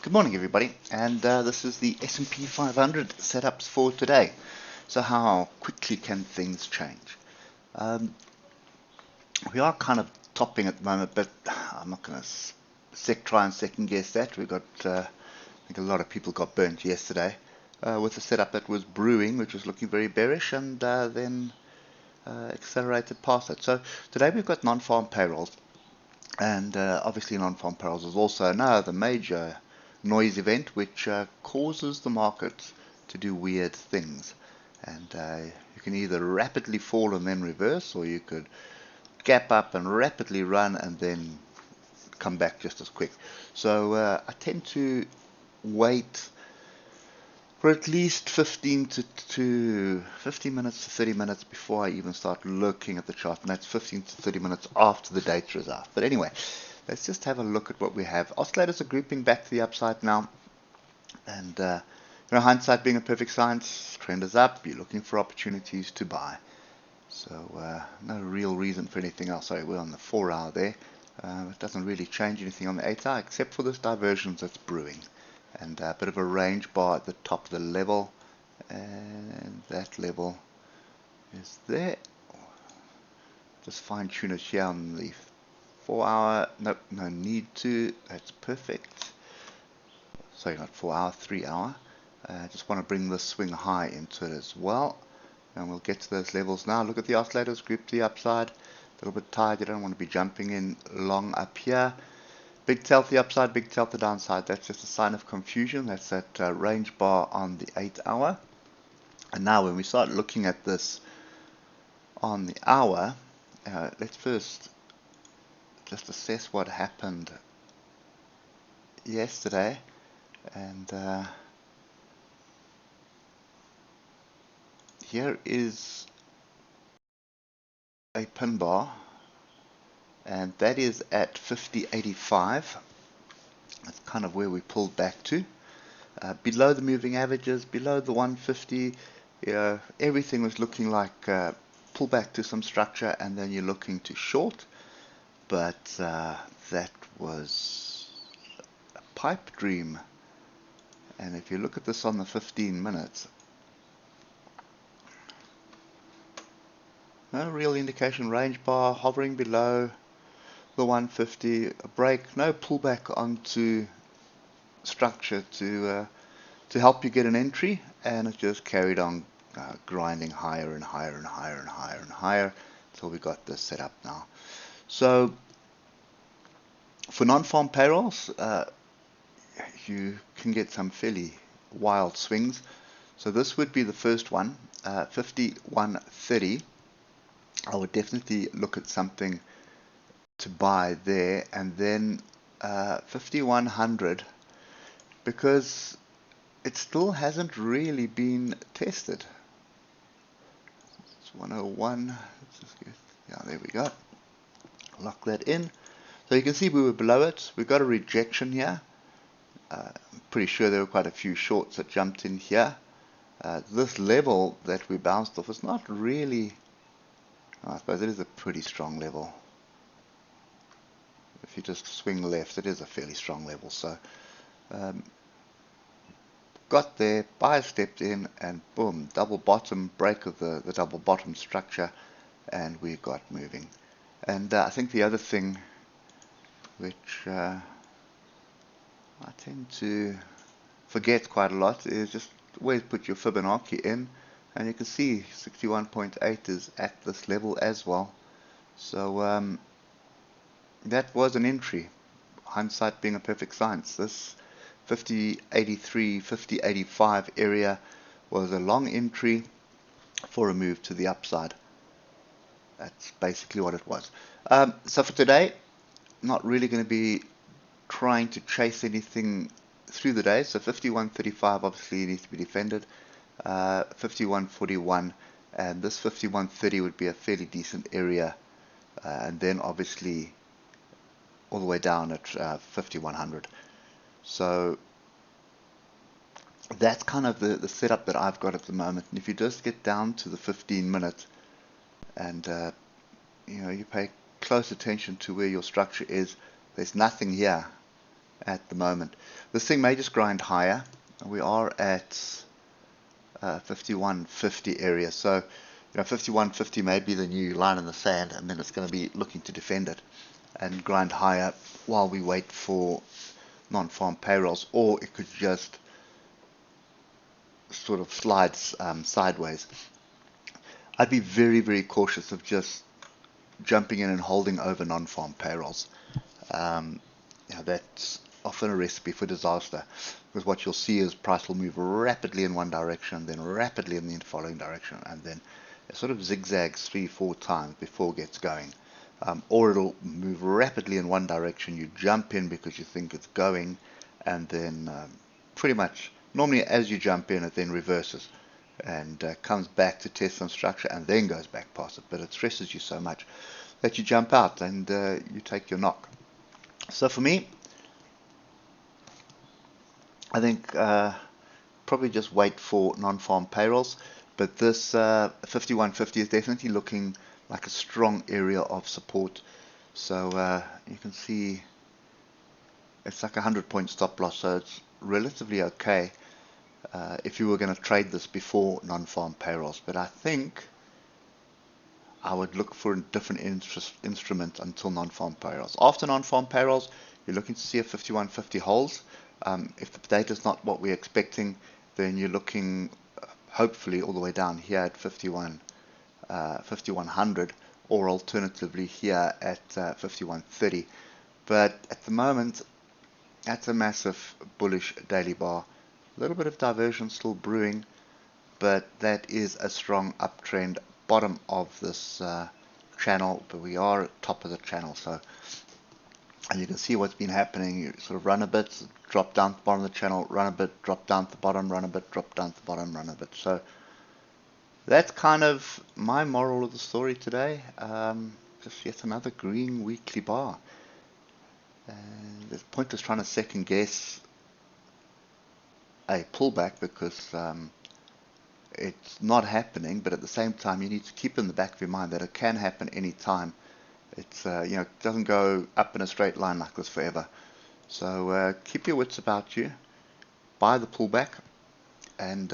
Good morning, everybody, and this is the SP 500 setups for today. So how quickly can things change? We are kind of topping at the moment, but I'm not going to try and second guess that. We got, I think a lot of people got burnt yesterday with the setup that was brewing, which was looking very bearish, and then accelerated past it. So today we've got non-farm payrolls, and obviously non-farm payrolls is also another major noise event which causes the market to do weird things. And you can either rapidly fall and then reverse, or you could gap up and rapidly run and then come back just as quick. So I tend to wait for at least 15 minutes to 30 minutes before I even start looking at the chart, and that's 15 to 30 minutes after the data is out. But anyway, let's just have a look at what we have. Oscillators are grouping back to the upside now, and hindsight being a perfect science, trend is up, you're looking for opportunities to buy. So no real reason for anything else. Sorry, we're on the 4 hour there. It doesn't really change anything on the 8 hour except for this divergence that's brewing, and a bit of a range bar at the top of the level, and that level is there. Just fine tune it here on the 4 hour. Nope, no need to. That's perfect. Sorry, not 4 hour, 3 hour. Just want to bring the swing high into it as well, and we'll get to those levels now. Look at the oscillators, group to the upside, a little bit tired. You don't want to be jumping in long up here. Big tail to the upside, big tail to the downside. That's just a sign of confusion. That's that range bar on the 8 hour. And now when we start looking at this on the hour, let's first just assess what happened yesterday. And here is a pin bar, and that is at 50.85. That's kind of where we pulled back to. Below the moving averages, below the 150, everything was looking like pull back to some structure, and then you're looking to short. But that was a pipe dream. And if you look at this on the 15 minutes, no real indication. Range bar hovering below the 150, a break, no pullback onto structure to help you get an entry, and it just carried on grinding higher and higher and higher and higher and higher until we got this set up now. So for non-farm payrolls, you can get some fairly wild swings. So this would be the first one, 51.30. I would definitely look at something to buy there, and then 5100, because it still hasn't really been tested. It's 101. Let's just get, yeah, there we go. Lock that in. So you can see we were below it. We got a rejection here. I'm pretty sure there were quite a few shorts that jumped in here. This level that we bounced off is not really, I suppose it is a pretty strong level. If you just swing left, it is a fairly strong level. So got there, buyer stepped in, and boom, double bottom, break of the double bottom structure, and we got moving. And I think the other thing which I tend to forget quite a lot is just always put your Fibonacci in, and you can see 61.8 is at this level as well. So that was an entry, hindsight being a perfect science. This 50.83, 50.85 area was a long entry for a move to the upside. That's basically what it was. So for today, not really going to be trying to chase anything through the day. So 51.35 obviously needs to be defended. 51.41, and this 51.30 would be a fairly decent area, and then obviously all the way down at 5100. So that's kind of the setup that I've got at the moment. And if you just get down to the 15 minute, and you pay close attention to where your structure is, there's nothing here at the moment. This thing may just grind higher. We are at 5150 area, so 5150 may be the new line in the sand, and then it's going to be looking to defend it and grind higher while we wait for non-farm payrolls, or it could just sort of slides sideways. I'd be very, very cautious of just jumping in and holding over non-farm payrolls. That's often a recipe for disaster, because what you'll see is price will move rapidly in one direction, then rapidly in the following direction, and then it sort of zigzags 3-4 times before it gets going. Or it'll move rapidly in one direction, you jump in because you think it's going, and then pretty much normally as you jump in it then reverses and comes back to test some structure and then goes back past it, but it stresses you so much that you jump out and you take your knock. So for me, I think probably just wait for non-farm payrolls, but this 5150 is definitely looking like a strong area of support. So you can see it's like a 100-point stop loss, so it's relatively okay if you were going to trade this before non-farm payrolls. But I think I would look for a different instrument until non-farm payrolls. After non-farm payrolls, you're looking to see if 5150 holds. If the data is not what we're expecting, then you're looking hopefully all the way down here at 5100, or alternatively here at 5130. But at the moment, that's a massive bullish daily bar. A little bit of diversion still brewing, but that is a strong uptrend bottom of this channel, but we are at top of the channel. So, and you can see what's been happening. You sort of run a bit, drop down to the bottom of the channel, run a bit, drop down to the bottom, run a bit, drop down to the bottom, run a bit. So that's kind of my moral of the story today. Just yet another green weekly bar. And the point is trying to second guess a pullback, because it's not happening, but at the same time you need to keep in the back of your mind that it can happen any time. It's it doesn't go up in a straight line like this forever. So keep your wits about you, buy the pullback, and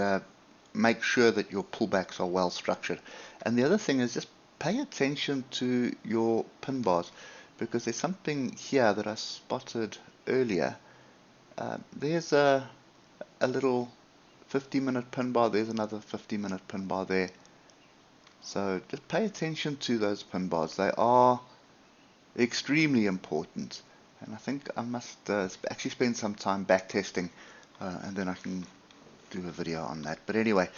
make sure that your pullbacks are well structured. And the other thing is just pay attention to your pin bars, because there's something here that I spotted earlier. There's a little 50-minute pin bar, there's another 50-minute pin bar there. So just pay attention to those pin bars. They are extremely important, and I think I must actually spend some time back testing, and then I can do a video on that. But anyway,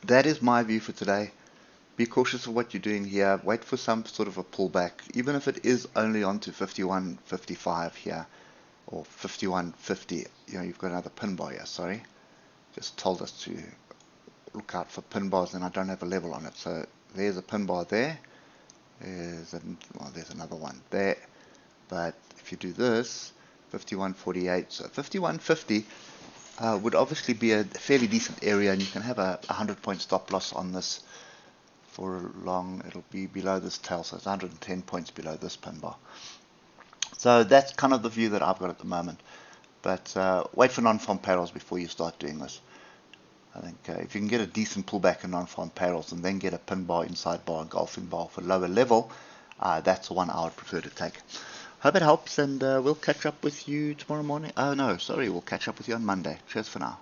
that is my view for today. Be cautious of what you're doing here. Wait for some sort of a pullback, even if it is only onto 51.55 here, or 51.50. You've got another pin bar here. Sorry, just told us to look out for pin bars, and I don't have a level on it. So there's a pin bar there. There's another one there. But if you do this, 51.48, so 51.50 would obviously be a fairly decent area, and you can have a 100-point stop loss on this for long. It'll be below this tail, so it's 110 points below this pin bar. So that's kind of the view that I've got at the moment. But wait for non-farm payrolls before you start doing this. I think if you can get a decent pullback in non-farm payrolls and then get a pin bar, inside bar, engulfing bar for lower level, that's the one I would prefer to take. Hope it helps, and we'll catch up with you tomorrow morning. Oh no, sorry, we'll catch up with you on Monday. Cheers for now.